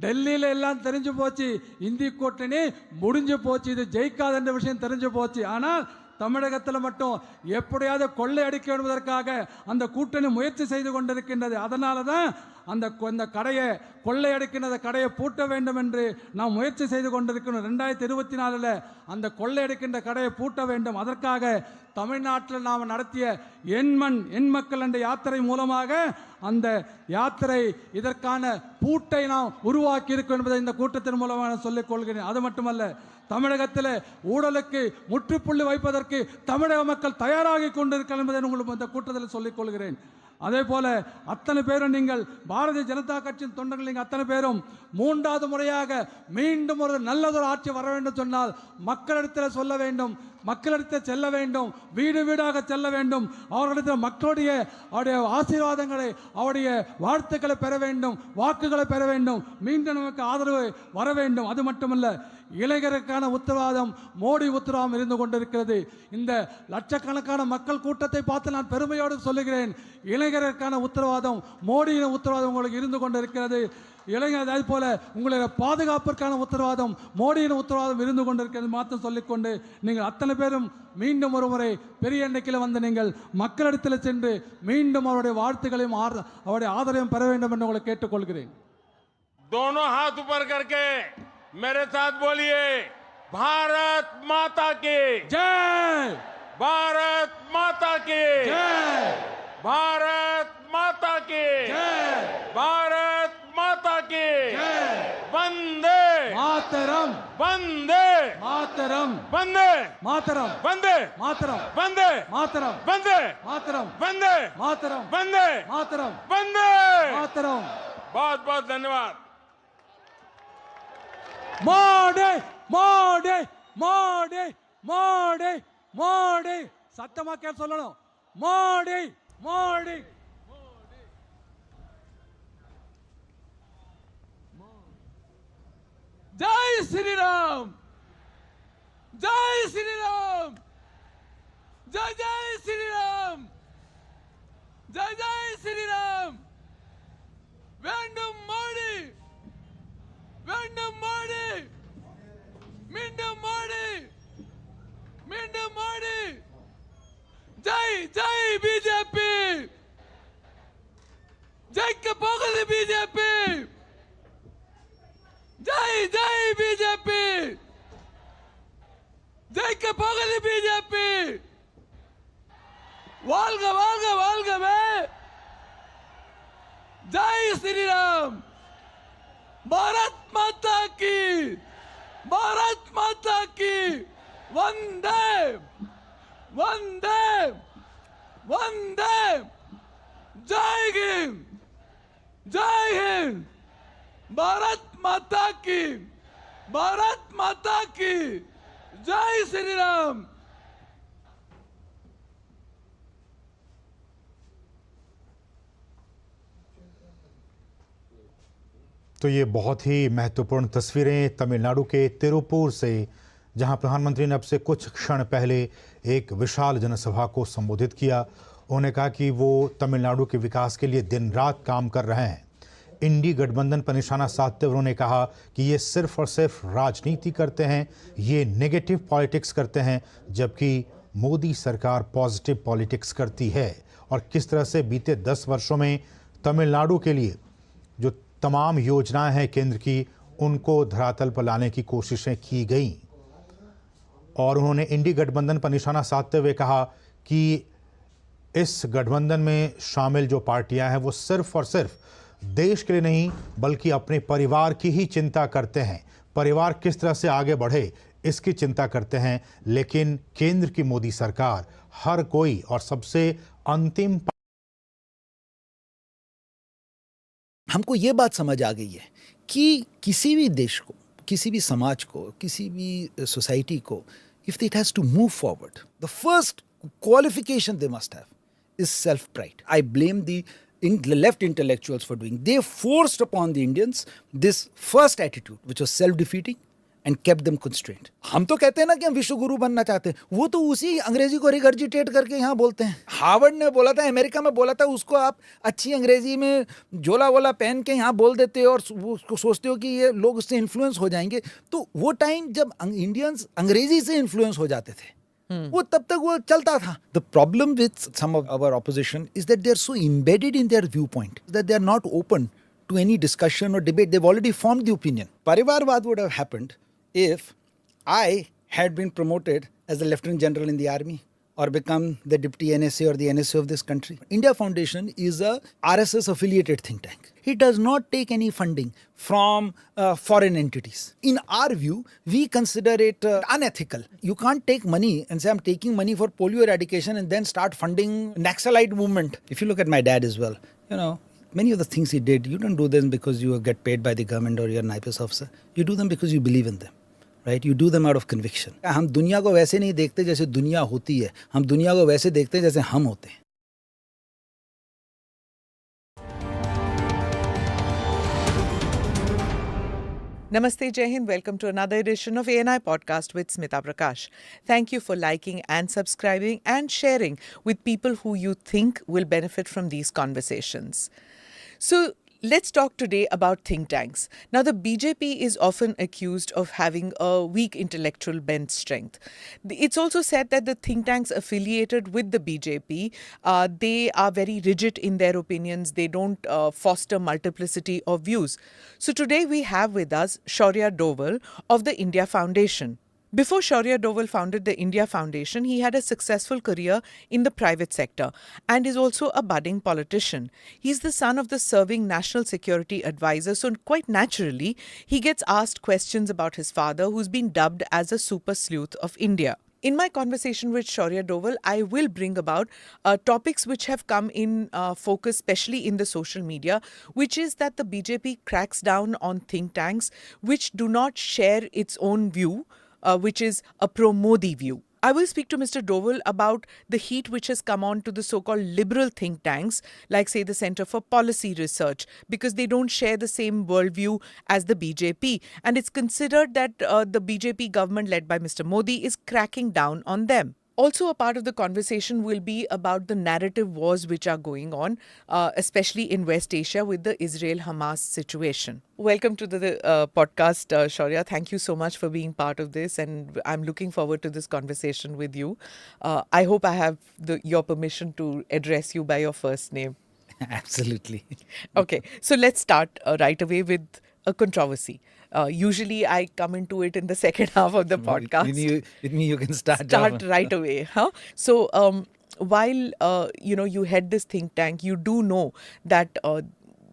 டெல்லியில எல்லாம் தெரிஞ்சு போச்சு, இந்தி கூட்டணி முடிஞ்சு போச்சு, இது ஜெயிக்காத விஷயம் தெரிஞ்சு போச்சு. ஆனால் தமிழகத்தில் மட்டும் எப்படியாவது கொள்ளையடிக்க என்பதற்காக அந்த கூட்டணி முயற்சி செய்து கொண்டிருக்கின்றது. அதனால தான் அந்த கடையை கொள்ளையடிக்கின்ற கடையை பூட்ட வேண்டும் என்று நாம் முயற்சி செய்து கொண்டிருக்கிறோம். 2024 அந்த கொள்ளையடிக்கின்ற கடையை பூட்ட வேண்டும். அதற்காக தமிழ்நாட்டில் நாம் நடத்திய எண் மக்கள் என்ற யாத்திரை மூலமாக அந்த யாத்திரை இதற்கான பூட்டை நாம் உருவாக்கி இருக்கோம் என்பதை இந்த கூட்டத்தின் மூலமாக நான் சொல்லிக் கொள்கிறேன். அது மட்டுமல்ல, தமிழகத்தில் ஊழலுக்கு முற்றுப்புள்ளி வைப்பதற்கு தமிழக மக்கள் தயாராகி கொண்டிருக்கிறார்கள் என்பதை உங்களுக்கு இந்த கூட்டத்தில் சொல்லிக் கொள்கிறேன். அதே போல அத்தனை பேரும் நீங்கள் பாரதிய ஜனதா கட்சியின் தொண்டர்கள் நீங்கள் அத்தனை பேரும் மூன்றாவது முறையாக மீண்டும் ஒரு நல்லதொரு ஆட்சி வர வேண்டும் சொன்னால் மக்களிடத்தில் சொல்ல வேண்டும், மக்களிடத்தில் செல்ல வேண்டும், வீடு வீடாக செல்ல வேண்டும், அவர்களிடத்தில் மக்களுடைய அவருடைய ஆசீர்வாதங்களை அவருடைய வாழ்த்துக்களை பெற வேண்டும், வாக்குகளை பெற வேண்டும், மீண்டும் நமக்கு ஆதரவு வர வேண்டும். அது மட்டுமல்ல, இளைஞருக்கான உத்தரவாதம் மோடி உத்தரவாதம் இருந்து கொண்டிருக்கிறது. இந்த லட்சக்கணக்கான மக்கள் கூட்டத்தை பார்த்து நான் பெருமையோடு சொல்லுகிறேன், இளைஞருக்கான உத்தரவாதம் மோடியின் உத்தரவாதம் உங்களுக்கு இருந்து கொண்டிருக்கிறது. இளைஞர் அதே போல உங்களுடைய பாதுகாப்பிற்கான உத்தரவாதம் மோடியின் உத்தரவாதம் இருந்து கொண்டிருக்கிறது மாற்றம் சொல்லிக்கொண்டு நீங்கள் அத்தனை பேரும் மீண்டும் ஒரு முறை பெரிய எண்ணிக்கையில் வந்து நீங்கள் மக்களிடத்தில் சென்று மீண்டும் அவருடைய வாழ்த்துக்களையும் அவருடைய ஆதரவையும் பெற வேண்டும் என்று உங்களை கேட்டுக்கொள்கிறேன். दोनों हाथ ऊपर करके मेरे साथ बोलिए, भारत माता की जय, भारत माता की जय, भारत माता की जय, भारत माता की जय, वंदे मातरम, वंदे मातरम, वंदे मातरम, वंदे मातरम, वंदे मातरम, वंदे मातरम, वंदे मातरम, वंदे मातरम, वंदे। मातरम. बहुत बहुत धन्यवाद। மோடி மோடி மோடி மோடி மோடி சத்தமா கேட்டு சொல்லணும். மோடி மோடி ஜெய் ஸ்ரீராம், ஜெய் ஸ்ரீராம், ஜெய் ஜெய் ஸ்ரீராம், ஜெய் ஜெய் ஸ்ரீராம். வேண்டும் மோடி, வேண்டும் மோடி, மீண்டும் மோடி, மீண்டும் மோடி. ஜெய் ஜெய் பிஜேபி, ஜெயிக்க போகுது பிஜேபி, ஜெய் ஜெய் பிஜேபி, ஜெயிக்க போகுது பிஜேபி. வாழ்க வாழ்க வாழ்கவே. ஜெய் ஸ்ரீராம். भारत माता की, भारत माता की, वंदे वंदे वंदे। जय हिंद, जय हिंद। भारत माता की, भारत माता की, जय श्री राम। तो ये बहुत ही महत्वपूर्ण तस्वीरें तमिलनाडु के तिरुपुर से, जहां प्रधानमंत्री ने अब से कुछ क्षण पहले एक विशाल जनसभा को संबोधित किया। उन्होंने कहा कि वो तमिलनाडु के विकास के लिए दिन रात काम कर रहे हैं। इंडी गठबंधन पर निशाना साधते हुए उन्होंने कहा कि ये सिर्फ और सिर्फ राजनीति करते हैं, ये नेगेटिव पॉलिटिक्स करते हैं, जबकि मोदी सरकार पॉजिटिव पॉलिटिक्स करती है। और किस तरह से बीते 10 वर्षों में तमिलनाडु के लिए जो तमाम योजनाएं हैं केंद्र की, उनको धरातल पर लाने की कोशिशें की गई। और उन्होंने इंडी गठबंधन पर निशाना साधते हुए कहा कि इस गठबंधन में शामिल जो पार्टियां हैं वो सिर्फ और सिर्फ देश के लिए नहीं बल्कि अपने परिवार की ही चिंता करते हैं। परिवार किस तरह से आगे बढ़े इसकी चिंता करते हैं। लेकिन केंद्र की मोदी सरकार हर कोई और सबसे अंतिम हमको ये बात समझ आ गई है कि किसी भी देश को, किसी भी समाज को, किसी भी सोसाइटी को, if it has to move forward, the first qualification they must have is self-pride. I blame the left intellectuals for doing. They forced upon the Indians this first attitude, which was self-defeating and kept them constrained. हम तो कहते हैं ना कि हम विश्व गुरु बनना चाहते हैं, वो तो उसी अंग्रेजी को रिगर्जिटेट करके यहाँ बोलते हैं। हार्वर्ड ने बोला था, अमेरिका में बोला था, उसको आप अच्छी अंग्रेजी में झोला वोला पहन के यहाँ बोल देते हो और उसको सोचते हो कि ये लोग उससे इन्फ्लुएंस हो जाएंगे। तो वो टाइम जब इंडियंस अंग्रेजी से इन्फ्लुएंस हो जाते थे, वो तब तक वो चलता था। The problem with some of our opposition is that they are so embedded in their viewpoint that they are not open to any discussion or debate. They've already formed the opinion. Parivarvad would have happened if I had been promoted as a lieutenant general in the army or become the deputy NSA or the NSA of this country. India Foundation is a RSS affiliated think tank. It does not take any funding from foreign entities. In our view, we consider it unethical. You can't take money and say I'm taking money for polio eradication and then start funding Naxalite movement. If you look at my dad as well, you know, many of the things he did, you don't do them because you get paid by the government or you're an IPS officer. You do them because you believe in them. Right? You do them out of conviction. हम दुनिया को वैसे नहीं देखते जैसे दुनिया होती है, हम दुनिया को वैसे देखते हैं जैसे हम होते हैं। Namaste, Jai Hind. Welcome to another edition of ANI Podcast with Smita Prakash. Thank you for liking and subscribing and sharing with people who you think will benefit from these conversations. So, let's talk today about think tanks. Now, the BJP is often accused of having a weak intellectual bench strength. It's also said that the think tanks affiliated with the BJP, they are very rigid in their opinions. They don't foster multiplicity of views. So today we have with us Shaurya Doval of the India Foundation. Before Shaurya Doval founded the India Foundation, he had a successful career in the private sector and is also a budding politician. He's the son of the serving National Security Advisor, so quite naturally, he gets asked questions about his father, who's been dubbed as a super sleuth of India. In my conversation with Shaurya Doval, I will bring about topics which have come in focus, especially in the social media, which is that the BJP cracks down on think tanks which do not share its own view, which is a pro-Modi view. I will speak to Mr. Doval about the heat which has come on to the so-called liberal think tanks, like say the Centre for Policy Research, because they don't share the same worldview as the BJP. And it's considered that the BJP government led by Mr. Modi is cracking down on them. Also, a part of the conversation will be about the narrative wars which are going on, especially in West Asia with the Israel-Hamas situation. Welcome to the podcast, Shaurya. Thank you so much for being part of this, and I'm looking forward to this conversation with you. I hope I have your permission to address you by your first name. Absolutely. Okay, so let's start right away with a controversy. Usually I come into it in the second half of the podcast. With me you can start right away. Huh? So while you head this think tank, you do know that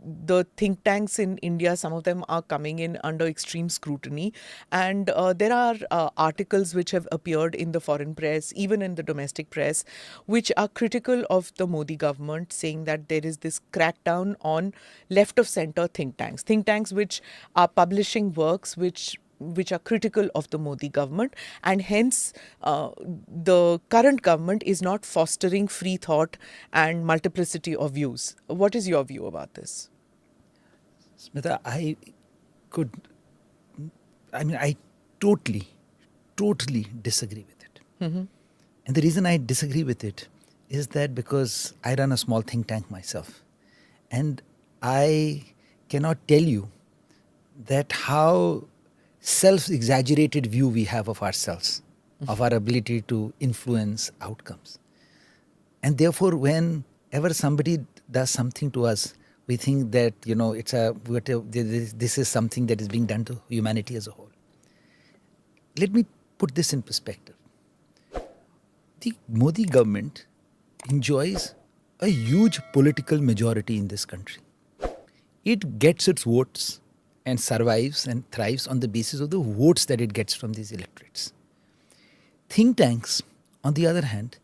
the think tanks in India, some of them are coming in under extreme scrutiny. And there are articles which have appeared in the foreign press, even in the domestic press, which are critical of the Modi government, saying that there is this crackdown on left of center think tanks which are publishing works which are critical of the Modi government, and hence the current government is not fostering free thought and multiplicity of views. What is your view about this? Smita, I totally disagree with it. Mm-hmm. And the reason I disagree with it is that because I run a small think tank myself, and I cannot tell you that how self-exaggerated view we have of ourselves, of our ability to influence outcomes. And therefore, whenever somebody does something to us, we think that, this is something that is being done to humanity as a whole. Let me put this in perspective. The Modi government enjoys a huge political majority in this country. it gets its votes and survives and thrives on the basis of the votes that it gets from these electorates. Think tanks, on the other hand,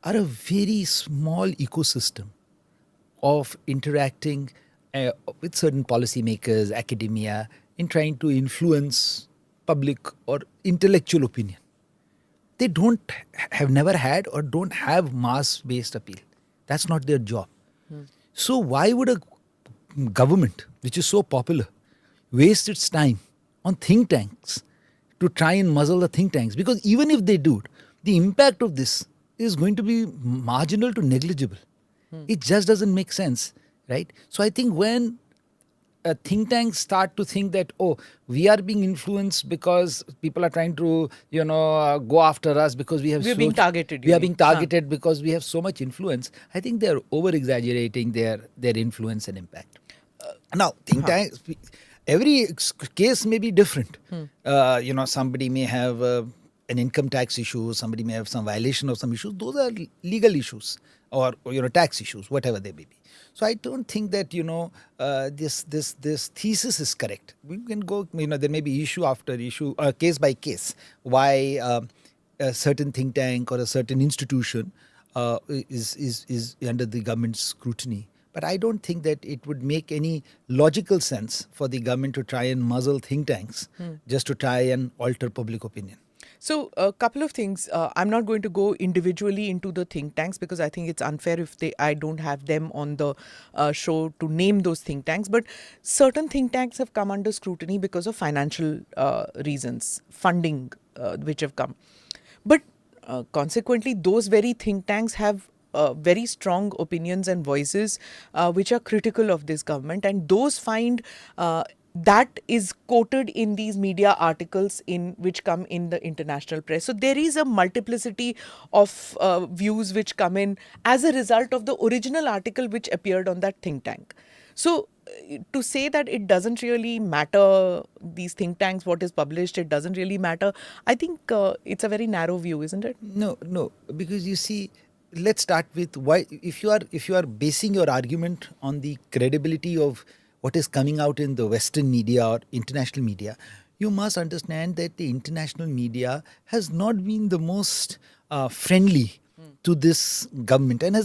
are a very small ecosystem of interacting with certain policymakers, academia, in trying to influence public or intellectual opinion. They have never had or don't have mass-based appeal. That's not their job. So why would a government, which is so popular, waste its time on think tanks to try and muzzle the think tanks? Because even if they do, the impact of this is going to be marginal to negligible. It just doesn't make sense, right? So I think when think tanks start to think that, oh, we are being influenced because people are trying to, go after us because we have We're being targeted. We are being targeted because we have so much influence. I think they are over-exaggerating their influence and impact. Now, think tanks, every case may be different. Somebody may have an income tax issue, somebody may have some violation of some issues. Those are legal issues or tax issues, whatever they may be. So I don't think that this thesis is correct. We can go, there may be issue after issue, case by case, why a certain think tank or a certain institution is under the government's scrutiny. But I don't think that it would make any logical sense for the government to try and muzzle think tanks just to try and alter public opinion. So a couple of things. I'm not going to go individually into the think tanks because I think it's unfair if I don't have them on the show to name those think tanks. But certain think tanks have come under scrutiny because of financial reasons, funding which have come. But consequently, those very think tanks have very strong opinions and voices which are critical of this government, and those find that is quoted in these media articles which come in the international press. So there is a multiplicity of views which come in as a result of the original article which appeared on that think tank. So to say that it doesn't really matter, these think tanks, what is published, it doesn't really matter, I think it's a very narrow view, isn't it? No, because you see, let's start with why. If you are basing your argument on the credibility of what is coming out in the Western media or international media, you must understand that the international media has not been the most friendly to this government, and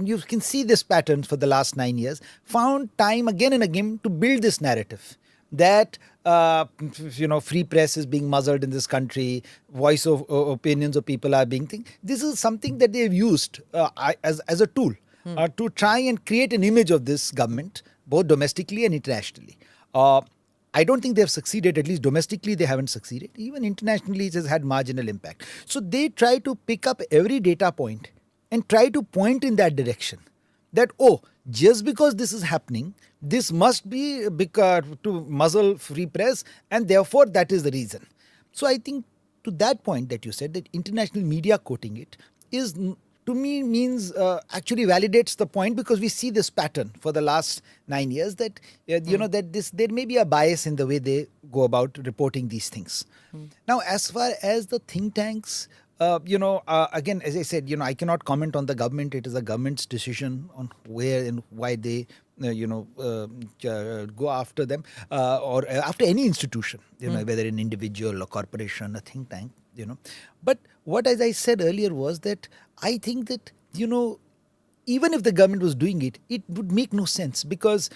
you can see this pattern for the last 9 years, found time again and again to build this narrative that free press is being muzzled in this country, voice of opinions of people are being this is something that they've used as a tool to try and create an image of this government, both domestically and internationally. I don't think they've succeeded. At least domestically they haven't succeeded. Even internationally it has had marginal impact. So they try to pick up every data point and try to point in that direction, that just because this is happening, this must be to muzzle free press, and therefore that is the reason. So I think to that point that you said, that international media quoting it is, to me, means actually validates the point, because we see this pattern for the last 9 years that that there may be a bias in the way they go about reporting these things. Now, as far as the think tanks, again, as I said, I cannot comment on the government. It is a government's decision on where and why they go after them or after any institution, whether an individual or corporation, a think tank, But what, as I said earlier, was that I think that, even if the government was doing it, it would make no sense because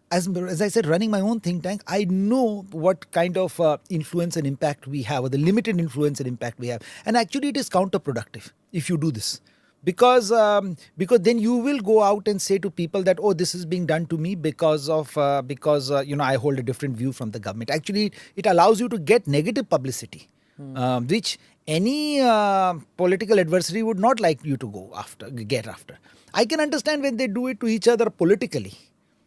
as I said, running my own think tank, I know what kind of influence and impact we have, or the limited influence and impact we have. And actually it is counterproductive if you do this. Because then you will go out and say to people that, this is being done to me because I hold a different view from the government. Actually, it allows you to get negative publicity, which any political adversary would not like you to get after. I can understand when they do it to each other politically.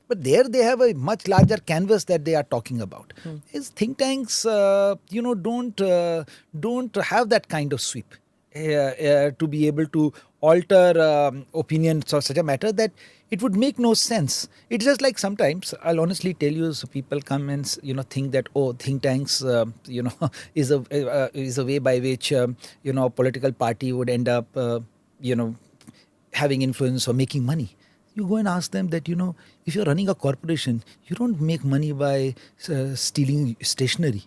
But there they have a much larger canvas that they are talking about. Think tanks, don't have that kind of sweep to be able to alter opinions of such a matter that it would make no sense. It's just like sometimes, I'll honestly tell you, so people come and think that think tanks is a way by which a political party would end up having influence or making money. You go and ask them that, if you're running a corporation, you don't make money by stealing stationery.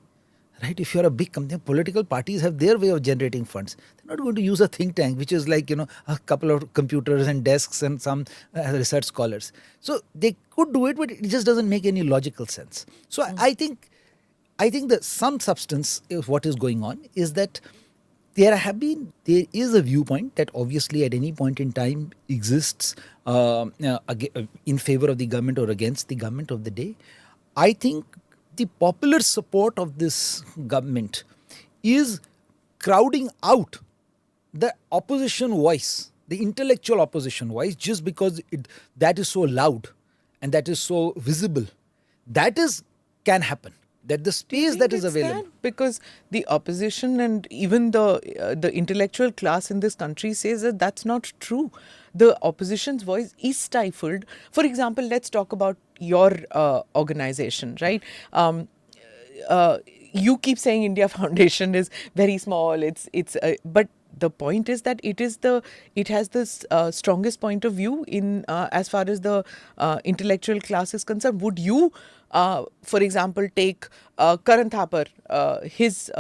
Right? If you're a big company, political parties have their way of generating funds. They're not going to use a think tank, which is like, a couple of computers and desks and some research scholars. So they could do it, but it just doesn't make any logical sense. So I think that some substance of what is going on is that there is a viewpoint that obviously at any point in time exists in favor of the government or against the government of the day. I think the popular support of this government is crowding out the opposition voice, the intellectual opposition voice, just because that is so loud and that is so visible. Can happen. That the space that is available. Because the opposition and even the intellectual class in this country says that that's not true. The opposition's voice is stifled. For example, let's talk about your organization, right? You keep saying India Foundation is very small. But the point is that it has the strongest point of view in as far as the intellectual class is concerned. Would you, for example, take Karan Thapar, his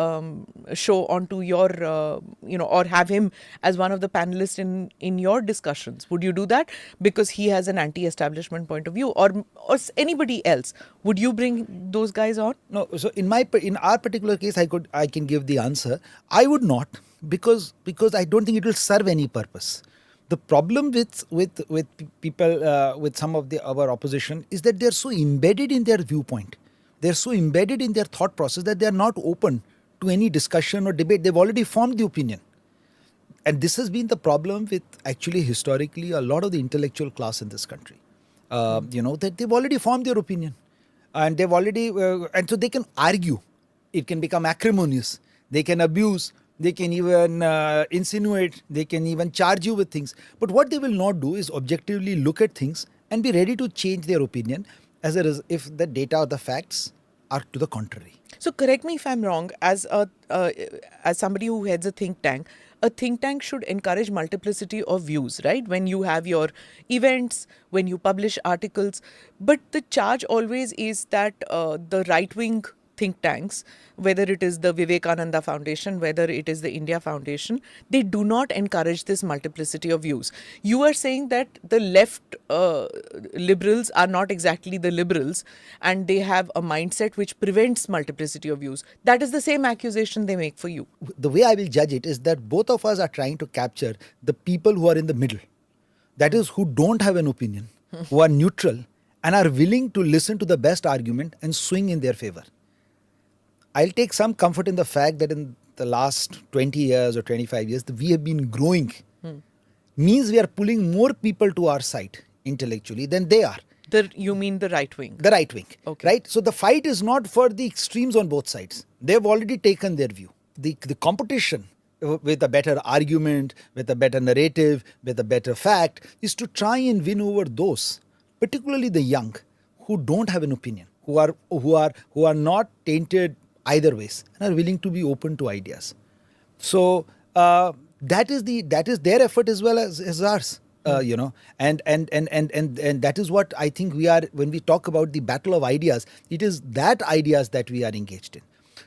show onto your, or have him as one of the panelists in your discussions? Would you do that because he has an anti-establishment point of view, or anybody else? Would you bring those guys on? No. So in our particular case, I can give the answer. I would not, because I don't think it will serve any purpose. The problem with people, with some of our opposition, is that they're so embedded in their viewpoint. They're so embedded in their thought process that they're not open to any discussion or debate. They've already formed the opinion. And this has been the problem with actually historically a lot of the intellectual class in this country. That they've already formed their opinion. And they've already, and so they can argue. It can become acrimonious. They can abuse. They can even insinuate, they can even charge you with things. But what they will not do is objectively look at things and be ready to change their opinion if the data or the facts are to the contrary. So correct me if I'm wrong, as somebody who heads a think tank should encourage multiplicity of views, right? When you have your events, when you publish articles. But the charge always is that the right-wing think tanks, whether it is the Vivekananda Foundation, whether it is the India Foundation, they do not encourage this multiplicity of views. You are saying that the left liberals are not exactly the liberals and they have a mindset which prevents multiplicity of views. That is the same accusation they make for you. The way I will judge it is that both of us are trying to capture the people who are in the middle. That is, who don't have an opinion, who are neutral and are willing to listen to the best argument and swing in their favor. I'll take some comfort in the fact that in the last 20 years or 25 years, we have been growing. Means we are pulling more people to our side intellectually than they are. You mean the right wing? The right wing. Okay. Right? So the fight is not for the extremes on both sides. They've already taken their view. The competition with a better argument, with a better narrative, with a better fact, is to try and win over those, particularly the young, who don't have an opinion, who are not tainted either ways and are willing to be open to ideas. So that is their effort as well as ours. And that is what I think we are, when we talk about the battle of ideas, it is that ideas that we are engaged in.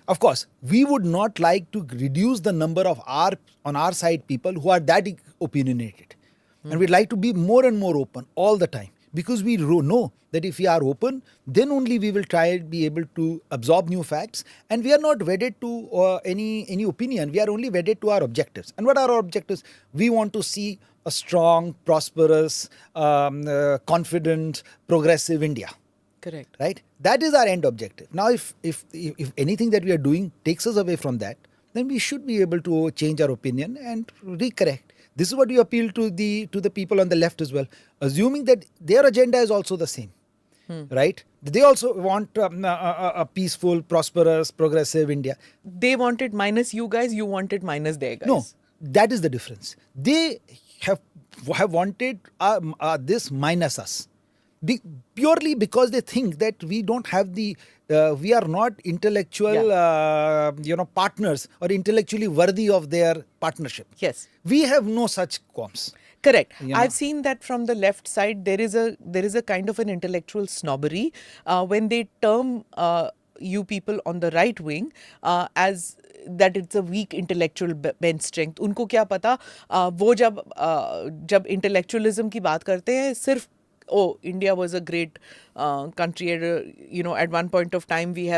Of course, we would not like to reduce the number of on our side people who are that opinionated. And we'd like to be more and more open all the time, because we know that if we are open, then only we will try and be able to absorb new facts. And we are not wedded to any opinion. We are only wedded to our objectives. And what are our objectives? We want to see a strong, prosperous, confident, progressive India. Correct. Right? That is our end objective. Now, if anything that we are doing takes us away from that, then we should be able to change our opinion and recorrect. This is what we appeal to the people on the left as well, assuming that their agenda is also the same, right? They also want a peaceful, prosperous, progressive India. They want it minus you guys, you want it minus their guys. No, that is the difference. They have wanted this minus us. Purely because they think that we don't have we are not intellectual, partners or intellectually worthy of their partnership. Yes. We have no such qualms. Correct. You know? I've seen that from the left side. There is a kind of an intellectual snobbery when they term you people on the right wing as that it's a weak intellectual bench strength. उनको क्या पता वो जब intellectualism की बात करते हैं सिर्फ oh, India was a great country. At one point of time, we have